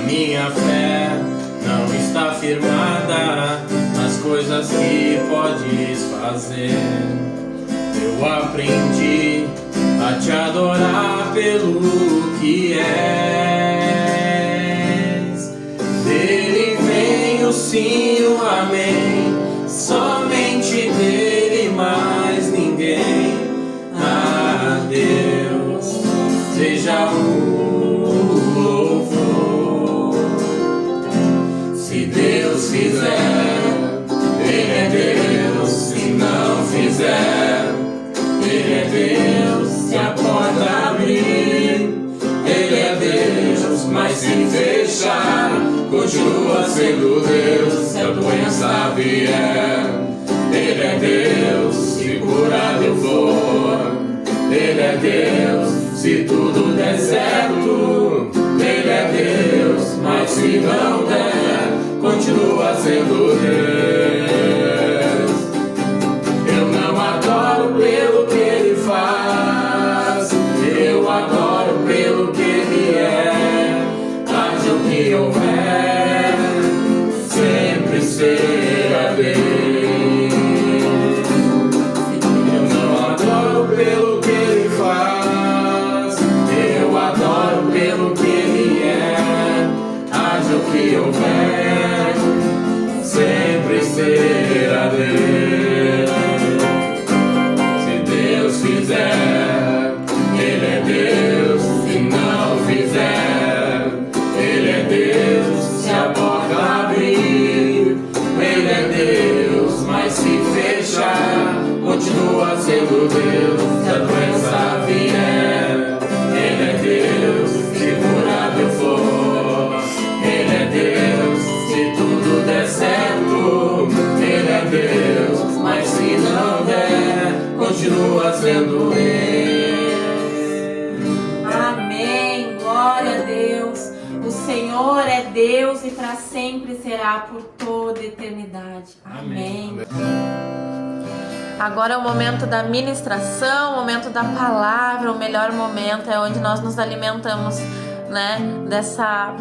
minha fé não está firmada nas coisas que podes fazer. Eu aprendi a te adorar pelo que és. Dele vem o sim, o amém, somente dele, mais ninguém. A Deus seja o louvor. Se Deus fizer, Ele é Deus. Se não fizer, Ele é Deus. Se a porta abrir, Ele é Deus. Mas se fechar, continua sendo Deus. Se a doença vier, Ele é Deus. Se curado eu for, Ele é Deus. Se tudo der certo, Ele é Deus. Mas se não der, continua sendo Deus. Eu não adoro pelo que Ele faz, eu adoro pelo que Ele é. Haja o que houver, sempre será Deus. Eu não adoro pelo que Ele faz, eu adoro pelo que Ele é. Haja o que houver, sempre será Deus. Se Deus fizer, Ele é Deus. Se não fizer, Ele é Deus. Se a porta abrir, Ele é Deus. Mas se fechar, continua sendo Deus. Se a doença vier, Ele é Deus. Se curado eu for, Ele é Deus. Se tudo der certo, Ele é Deus. Mas se não der, continua sendo Ele. Amém, glória a Deus. O Senhor é Deus e para sempre será por toda eternidade. Amém. Agora é o momento da ministração, o momento da palavra. O melhor momento é onde nós nos alimentamos, né, dessa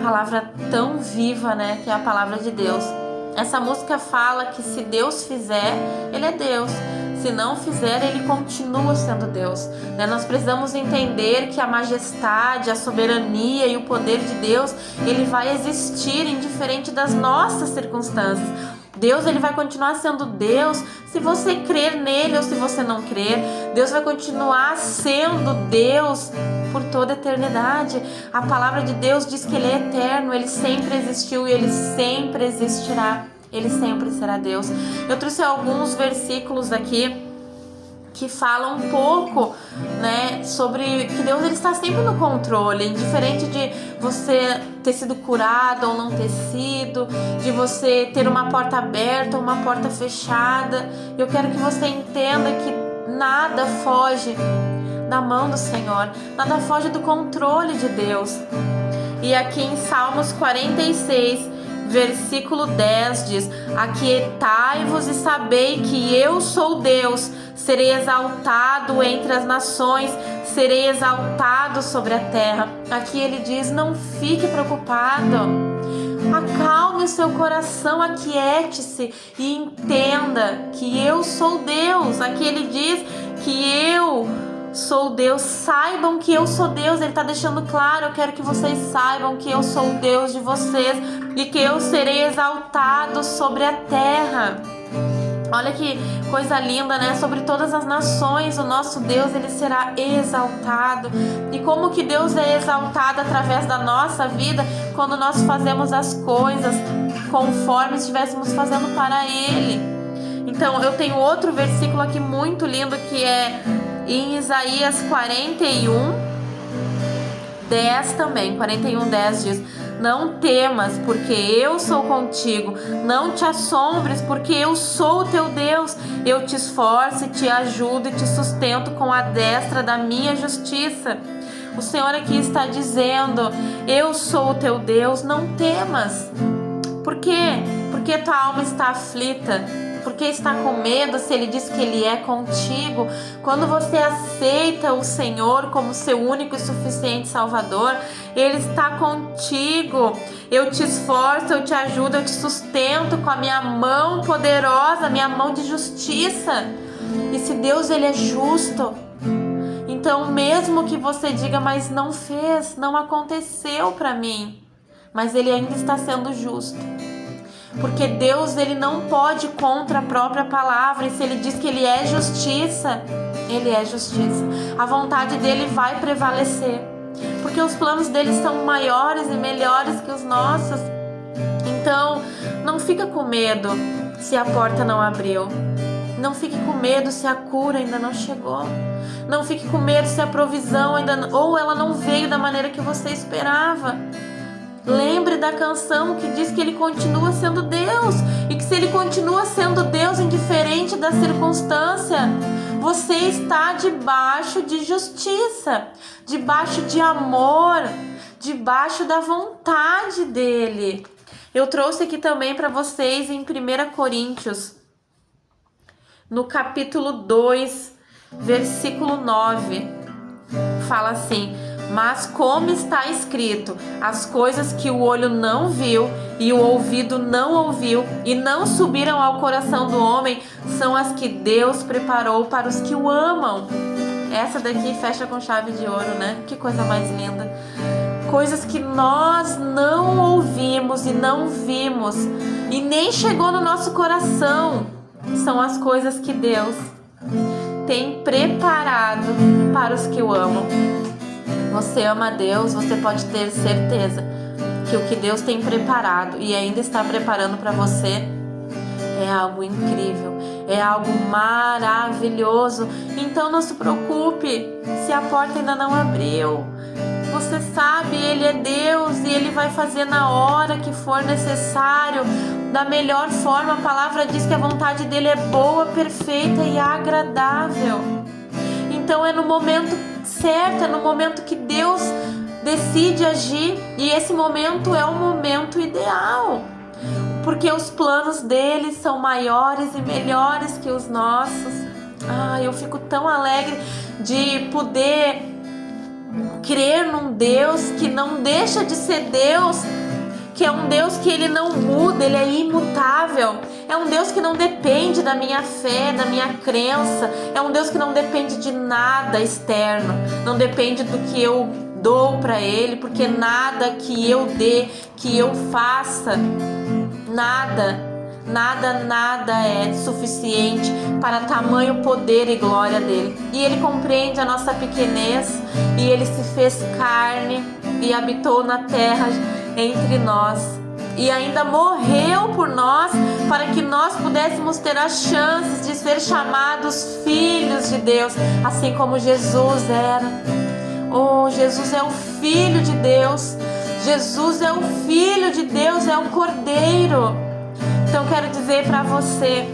palavra tão viva, né, que é a palavra de Deus. Essa música fala que se Deus fizer, Ele é Deus. Se não fizer, Ele continua sendo Deus, né? Nós precisamos entender que a majestade, a soberania e o poder de Deus, Ele vai existir indiferente das nossas circunstâncias. Deus, Ele vai continuar sendo Deus se você crer nele ou se você não crer. Deus vai continuar sendo Deus por toda a eternidade. A palavra de Deus diz que Ele é eterno, Ele sempre existiu e Ele sempre existirá. Ele sempre será Deus. Eu trouxe alguns versículos aqui que falam um pouco, né, sobre que Deus, Ele está sempre no controle, indiferente de você ter sido curado ou não ter sido, de você ter uma porta aberta ou uma porta fechada. Eu quero que você entenda que nada foge da mão do Senhor, nada foge do controle de Deus. E aqui em Salmos 46, versículo 10 diz: aquietai-vos e sabei que eu sou Deus, serei exaltado entre as nações, serei exaltado sobre a terra. Aqui ele diz: não fique preocupado, acalme o seu coração, aquiete-se e entenda que eu sou Deus. Aqui ele diz que eu sou Deus, saibam que eu sou Deus. Ele está deixando claro: eu quero que vocês saibam que eu sou o Deus de vocês e que eu serei exaltado sobre a terra. Olha que coisa linda, né? Sobre todas as nações, o nosso Deus, Ele será exaltado. E como que Deus é exaltado através da nossa vida? Quando nós fazemos as coisas conforme estivéssemos fazendo para Ele. Então, eu tenho outro versículo aqui muito lindo, que é em Isaías 41, 10 também. 41, 10 diz: não temas, porque eu sou contigo. Não te assombres, porque eu sou o teu Deus. Eu te esforço e te ajudo e te sustento com a destra da minha justiça. O Senhor aqui está dizendo: eu sou o teu Deus, não temas. Por quê? Porque tua alma está aflita. Por que está com medo se Ele diz que Ele é contigo? Quando você aceita o Senhor como seu único e suficiente Salvador, Ele está contigo. Eu te esforço, eu te ajudo, eu te sustento com a minha mão poderosa, minha mão de justiça. E se Deus, Ele é justo, então mesmo que você diga, mas não fez, não aconteceu para mim, mas Ele ainda está sendo justo. Porque Deus, Ele não pode contra a própria palavra. E se Ele diz que Ele é justiça, Ele é justiça. A vontade dEle vai prevalecer. Porque os planos dEle são maiores e melhores que os nossos. Então, não fica com medo se a porta não abriu. Não fique com medo se a cura ainda não chegou. Não fique com medo se a provisão ainda ou ela não veio da maneira que você esperava. Lembre da canção que diz que Ele continua sendo Deus. E que se Ele continua sendo Deus, indiferente da circunstância, você está debaixo de justiça, debaixo de amor, debaixo da vontade dEle. Eu trouxe aqui também para vocês em 1 Coríntios, no capítulo 2, versículo 9. Fala assim: mas como está escrito, as coisas que o olho não viu e o ouvido não ouviu e não subiram ao coração do homem, são as que Deus preparou para os que o amam. Essa daqui fecha com chave de ouro, né? Que coisa mais linda. Coisas que nós não ouvimos e não vimos e nem chegou no nosso coração, são as coisas que Deus tem preparado para os que o amam. Você ama a Deus, você pode ter certeza que o que Deus tem preparado e ainda está preparando para você é algo incrível, é algo maravilhoso. Então não se preocupe se a porta ainda não abriu. Você sabe, Ele é Deus e Ele vai fazer na hora que for necessário, da melhor forma. A palavra diz que a vontade dEle é boa, perfeita e agradável. Então é no momento certo, é no momento que Deus decide agir, e esse momento é o momento ideal, porque os planos dEle são maiores e melhores que os nossos. Eu fico tão alegre de poder crer num Deus que não deixa de ser Deus, que é um Deus que Ele não muda, Ele é imutável. É um Deus que não depende da minha fé, da minha crença. É um Deus que não depende de nada externo, não depende do que eu dou para Ele, porque nada que eu dê, que eu faça, nada é suficiente para tamanho poder e glória dEle. E Ele compreende a nossa pequenez, e Ele se fez carne e habitou na terra entre nós, e ainda morreu por nós, para que nós pudéssemos ter as chances de ser chamados filhos de Deus, assim como Jesus era. Jesus é o Filho de Deus. Jesus é o Filho de Deus, é o Cordeiro. Então quero dizer para você,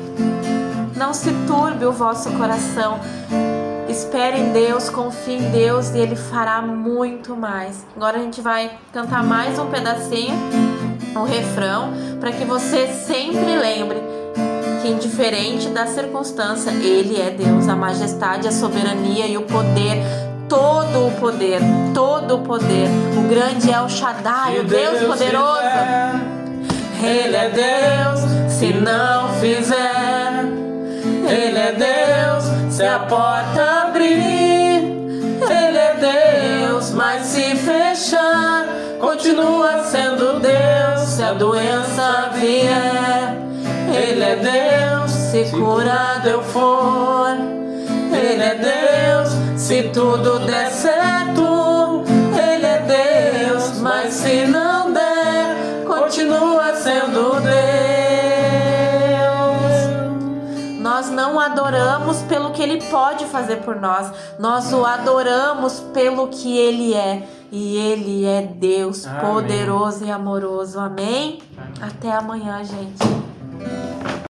não se turbe o vosso coração. Espere em Deus, confie em Deus e Ele fará muito mais. Agora a gente vai cantar mais um pedacinho, um refrão, para que você sempre lembre que, indiferente da circunstância, Ele é Deus. A majestade, a soberania e o poder, todo o poder, todo o poder. O grande El Shaddai, o Deus poderoso. Ele é Deus, se não fizer. Ele é Deus, se a porta abrir. Ele é Deus, mas se fechar, continua sendo Deus. Se a doença vier, Ele é Deus, se curado eu for. Ele é Deus, se tudo der certo. Ele é Deus, mas se não der, continua sendo Deus. Nós não adoramos pelo que Ele pode fazer por nós. Nós o adoramos pelo que Ele é. E Ele é Deus, amém, poderoso e amoroso. Amém? Até amanhã, gente.